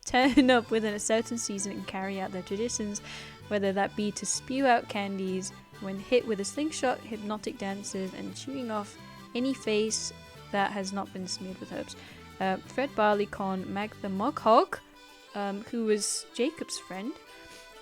turn up within a certain season and carry out their traditions, whether that be to spew out candies when hit with a slingshot, hypnotic dances, and chewing off any face that has not been smeared with herbs. Fred Barleycorn, Mag the Moghog, who was Jacob's friend,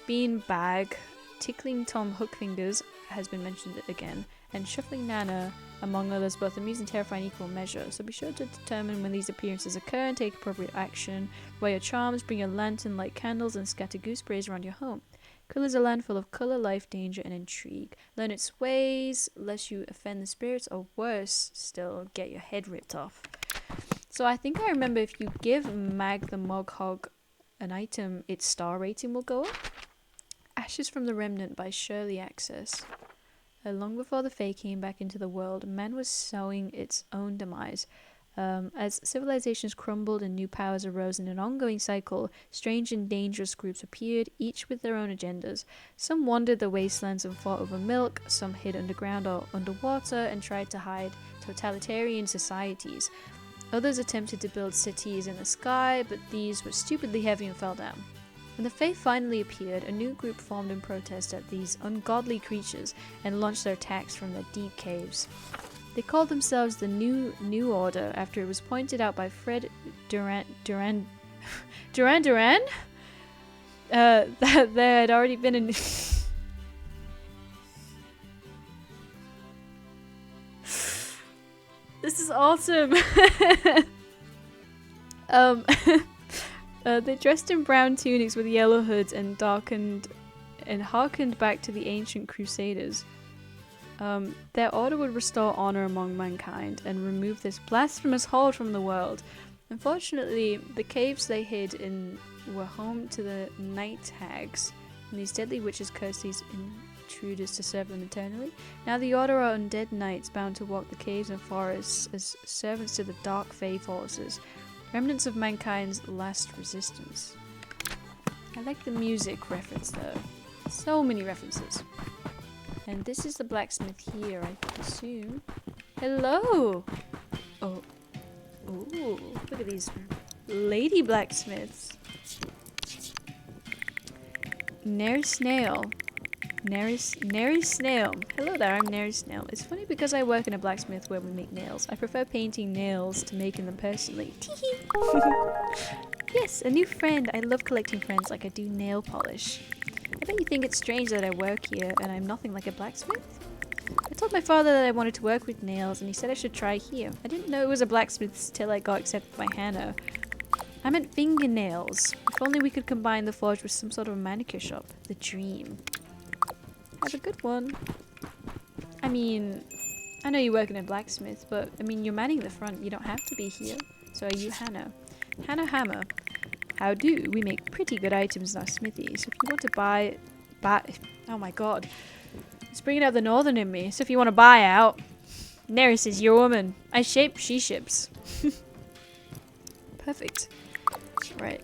Bean Bag, Tickling Tom Hookfingers has been mentioned again, and Shuffling Nana, among others, both amuse and terrify in equal measure. So be sure to determine when these appearances occur and take appropriate action. Wear your charms, bring your lantern, light candles, and scatter gooseberries around your home. Quill is a land full of colour, life, danger, and intrigue. Learn its ways, lest you offend the spirits, or worse still, get your head ripped off. So I think I remember if you give Mag the Moghog an item, its star rating will go up. Ashes from the Remnant by Shirley Access. Long before the Fae came back into the world, man was sowing its own demise. As civilizations crumbled and new powers arose in an ongoing cycle, strange and dangerous groups appeared, each with their own agendas. Some wandered the wastelands and fought over milk, some hid underground or underwater and tried to hide totalitarian societies. Others attempted to build cities in the sky, but these were stupidly heavy and fell down. When the Fae finally appeared, a new group formed in protest at these ungodly creatures and launched their attacks from their deep caves. They called themselves the New Order after it was pointed out by Fred Duran that there had already been a This is awesome. They dressed in brown tunics with yellow hoods and harkened back to the ancient crusaders. Their order would restore honor among mankind and remove this blasphemous horde from the world. Unfortunately, the caves they hid in were home to the night hags, and these deadly witches cursed these intruders to serve them eternally. Now the order are undead knights bound to walk the caves and forests as servants to the dark Fae forces, remnants of mankind's last resistance. I like the music reference though. So many references. And this is the blacksmith here, I assume. Hello! Oh. Ooh, look at these lady blacksmiths. Nary Snail. Nary Snail. Hello there, I'm Nary Snail. It's funny because I work in a blacksmith where we make nails. I prefer painting nails to making them personally. Yes, a new friend. I love collecting friends like I do nail polish. I bet you think it's strange that I work here and I'm nothing like a blacksmith. I told my father that I wanted to work with nails and he said I should try here. I didn't know it was a blacksmith's till I got accepted by Hannah. I meant fingernails. If only we could combine the forge with some sort of a manicure shop. The dream. Have a good one. I mean, I know you work in a blacksmith, but I mean, you're manning the front. You don't have to be here. So are you Hannah? Hannah Hammer. How do? We make pretty good items in our smithy. So if you want to buy... Oh my god. It's bringing out the northern in me. So if you want to buy out... Neris is your woman. I shape, she ships. Perfect. Right.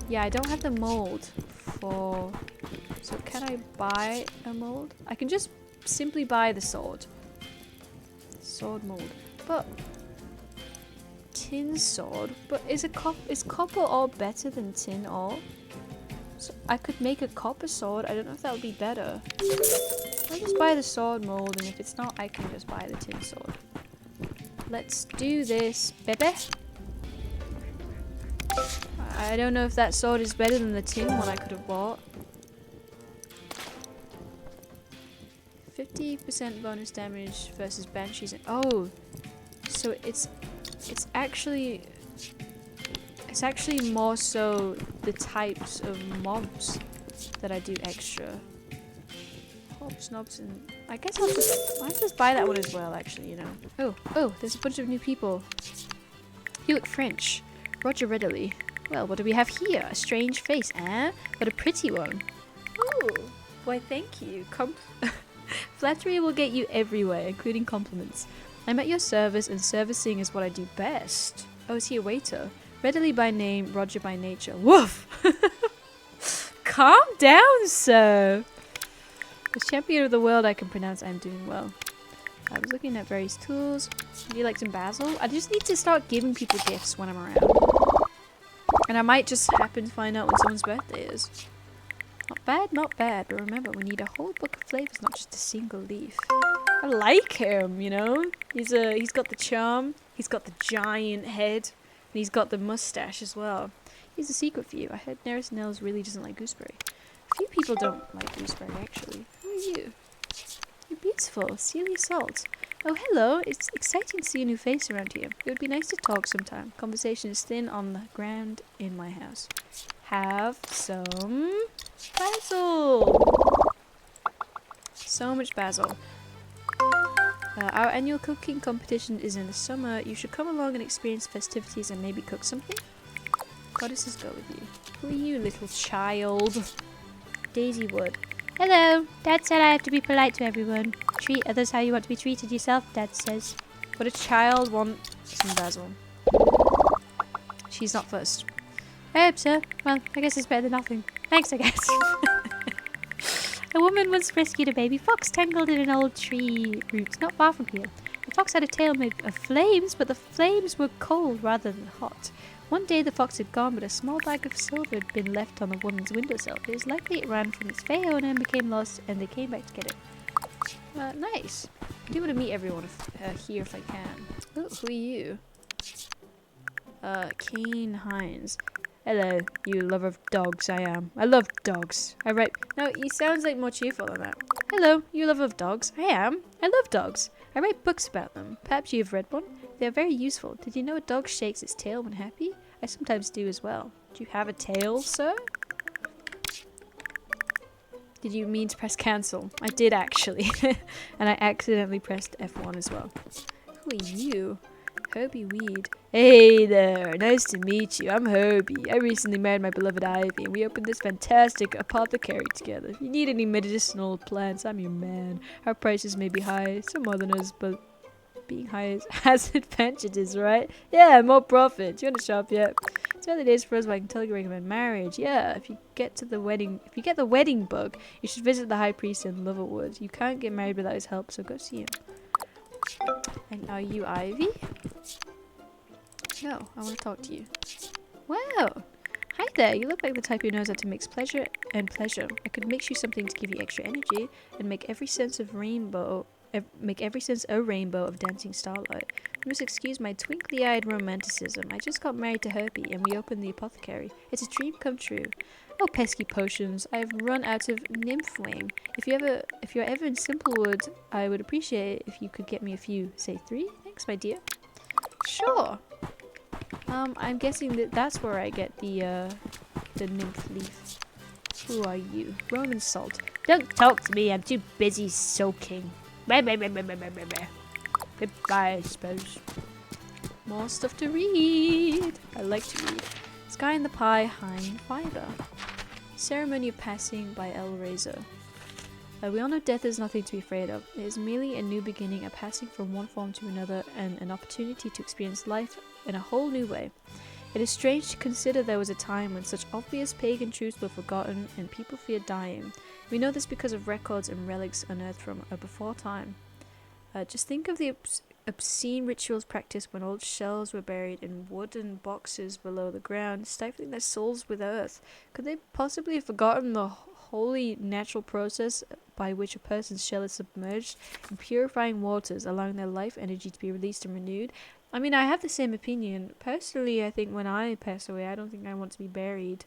Yeah, I don't have the mold for... So can I buy a mold? I can just simply buy the sword. Sword mold. But... Tin sword? But is copper ore better than tin ore? So I could make a copper sword. I don't know if that would be better. I'll just buy the sword mold, and if it's not, I can just buy the tin sword. Let's do this, baby. I don't know if that sword is better than the tin one I could have bought. 50% bonus damage versus banshees. Oh, so it's actually more so the types of mobs that I do extra. Hobs, knobs, and I guess I'll just buy that one as well. Actually, you know. Oh, there's a bunch of new people. You look French. Roger readily. Well, what do we have here? A strange face, eh? But a pretty one. Oh, why thank you. Flattery will get you everywhere, including compliments. I'm at your service, and servicing is what I do best. Oh, is he a waiter? Readily by name, Roger by nature. Woof! Calm down, sir! As champion of the world, I can pronounce I'm doing well. I was looking at various tools. Would you like some basil? I just need to start giving people gifts when I'm around. And I might just happen to find out when someone's birthday is. Not bad, but remember, we need a whole book of flavors, not just a single leaf. I like him, you know? He's got the charm, he's got the giant head, and he's got the mustache as well. Here's a secret for you. I heard Nearest Nels really doesn't like gooseberry. A few people don't like gooseberry, actually. Who are you? You're beautiful. Celia Salt. Oh, hello. It's exciting to see a new face around here. It would be nice to talk sometime. Conversation is thin on the ground in my house. Have some basil. So much basil. Our annual cooking competition is in the summer. You should come along and experience festivities and maybe cook something. Goddesses go with you. Who are you, little child? Daisy Wood. Hello. Dad said I have to be polite to everyone. Treat others how you want to be treated yourself, Dad says. Would a child want some basil? She's not first. I hope so. Well, I guess it's better than nothing. Thanks, I guess. A woman once rescued a baby fox tangled in an old tree root not far from here. The fox had a tail made of flames, but the flames were cold rather than hot. One day the fox had gone, but a small bag of silver had been left on the woman's windowsill. It was likely it ran from its fey owner and became lost, and they came back to get it. Nice. I do want to meet everyone here if I can. Oh, who are you? Keen Hines. Hello, you lover of dogs. I am. I love dogs. I write... No, he sounds like more cheerful than that. Hello, you lover of dogs. I am. I love dogs. I write books about them. Perhaps you've read one? They are very useful. Did you know a dog shakes its tail when happy? I sometimes do as well. Do you have a tail, sir? Did you mean to press cancel? I did actually. And I accidentally pressed F1 as well. Who are you? Herbie Weed. Hey there, nice to meet you. I'm Herbie. I recently married my beloved Ivy, and we opened this fantastic apothecary together. If you need any medicinal plants, I'm your man. Our prices may be high, some more than us, but being high has advantages, right? Yeah, more profit. Do you want to shop yet? It's early days for us, but I can tell you recommend marriage. Yeah, if you get the wedding bug, you should visit the High Priest in Loverwood. You can't get married without his help, so go see him. And are you Ivy? No, I want to talk to you. Wow! Hi there, you look like the type who knows how to mix pleasure and pleasure. I could mix you something to give you extra energy and make every sense a rainbow of dancing starlight. You must excuse my twinkly-eyed romanticism. I just got married to Herbie and we opened the apothecary. It's a dream come true. Oh, pesky potions. I've run out of nymph wing. If you're ever in Simplewood, I would appreciate it if you could get me a few. Say 3? Thanks, my dear. Sure. I'm guessing that's where I get the nymph leaf. Who are you? Roman salt. Don't talk to me. I'm too busy soaking. Goodbye, I suppose. More stuff to read. I like to read. Sky in the Pie, Hein Fiber. Ceremony of Passing by El Razor. We all know death is nothing to be afraid of. It is merely a new beginning, a passing from one form to another, and an opportunity to experience life in a whole new way. It is strange to consider there was a time when such obvious pagan truths were forgotten and people feared dying. We know this because of records and relics unearthed from a before time. Just think of the obscene rituals practiced when old shells were buried in wooden boxes below the ground, stifling their souls with earth. Could they possibly have forgotten the holy natural process by which a person's shell is submerged in purifying waters, allowing their life energy to be released and renewed? I mean, I have the same opinion. Personally, I think when I pass away, I don't think I want to be buried.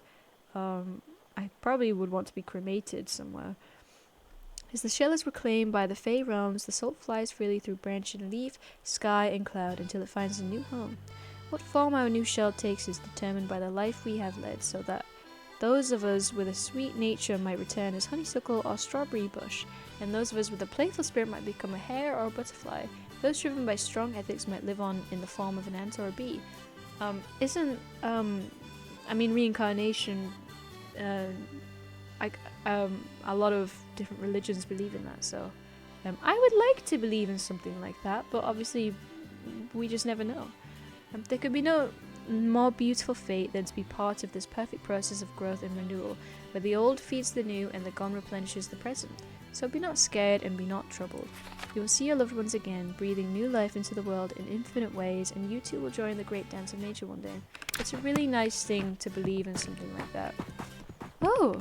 I probably would want to be cremated somewhere. As the shell is reclaimed by the Fey realms, the soul flies freely through branch and leaf, sky and cloud until it finds a new home. What form our new shell takes is determined by the life we have led, so that those of us with a sweet nature might return as honeysuckle or strawberry bush, and those of us with a playful spirit might become a hare or a butterfly. Those driven by strong ethics might live on in the form of an ant or a bee. Reincarnation, a lot of different religions believe in that, so I would like to believe in something like that, but obviously we just never know. There could be no more beautiful fate than to be part of this perfect process of growth and renewal, where the old feeds the new and the gone replenishes the present. So be not scared and be not troubled. You will see your loved ones again, breathing new life into the world in infinite ways, and you too will join the great dance of nature one day. It's a really nice thing to believe in something like that. Oh!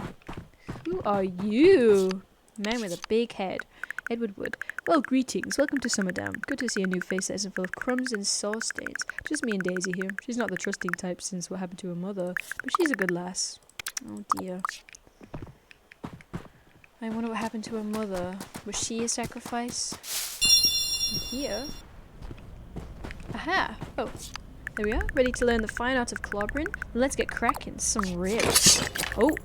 Who are you? Man with a big head. Edward Wood. Well, greetings. Welcome to Summerdown. Good to see a new face that isn't full of crumbs and sore stains. Just me and Daisy here. She's not the trusting type since what happened to her mother, but she's a good lass. Oh dear. I wonder what happened to her mother. Was she a sacrifice? Here? Aha! Oh, there we are. Ready to learn the fine art of clobbering? Let's get cracking. Some ribs. Oh!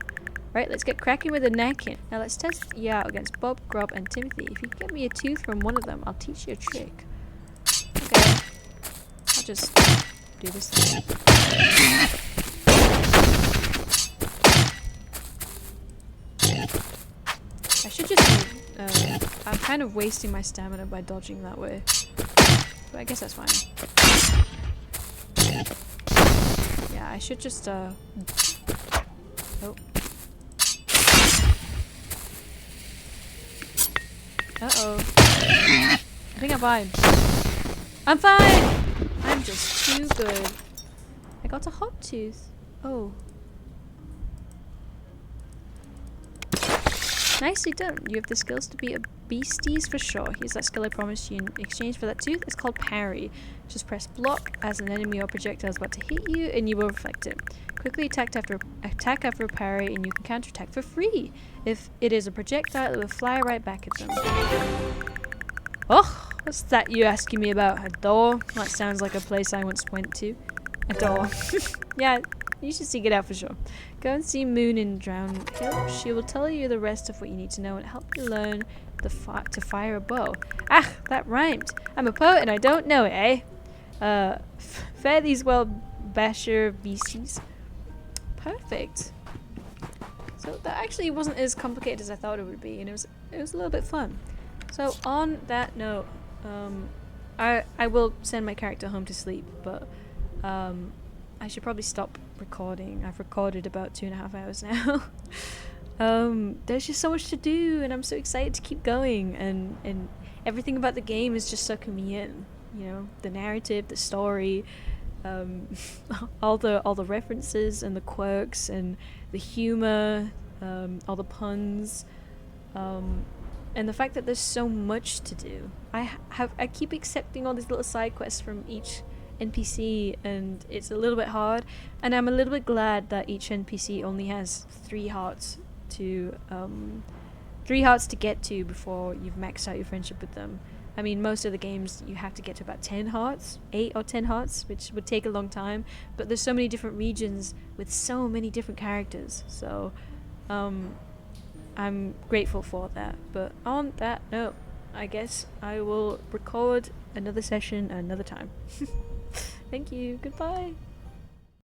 Right, let's get cracking with a napkin. Now let's test you out against Bob, Grob, and Timothy. If you can get me a tooth from one of them, I'll teach you a trick. Okay. I'll just do this thing. I should just... I'm kind of wasting my stamina by dodging that way. But I guess that's fine. Yeah, I should just... Oh. Uh-oh. I think I'm fine. I'm fine! I'm just too good. I got a hot tooth. Oh. Nicely done. You have the skills to be a beasties for sure. Here's that skill I promised you in exchange for that tooth. It's called parry. Just press block as an enemy or projectile is about to hit you and you will reflect it. Quickly attack after a parry and you can counterattack for free. If it is a projectile, it will fly right back at them. Oh, what's that you asking me about? A door? That sounds like a place I once went to. A door. Yeah, you should seek it out for sure. Go and see Moon in Drown Hill. She will tell you the rest of what you need to know and help you learn to fire a bow. Ah, that rhymed. I'm a poet and I don't know it, eh? Fare these well, basher beasties. Perfect. So that actually wasn't as complicated as I thought it would be, and it was a little bit fun. So on that note, I will send my character home to sleep, but I should probably stop recording. I've recorded about 2.5 hours now. There's just so much to do, and I'm so excited to keep going, and everything about the game is just sucking me in. You know, the narrative, the story, all the references and the quirks and the humor, all the puns, and the fact that there's so much to do. I keep accepting all these little side quests from each NPC, and it's a little bit hard, and I'm a little bit glad that each NPC only has 3 hearts to get to before you've maxed out your friendship with them. I mean, most of the games you have to get to about 10 hearts, 8 or 10 hearts, which would take a long time, but there's so many different regions with so many different characters, so I'm grateful for that. But on that note, I guess I will record another session another time. Thank you. Goodbye.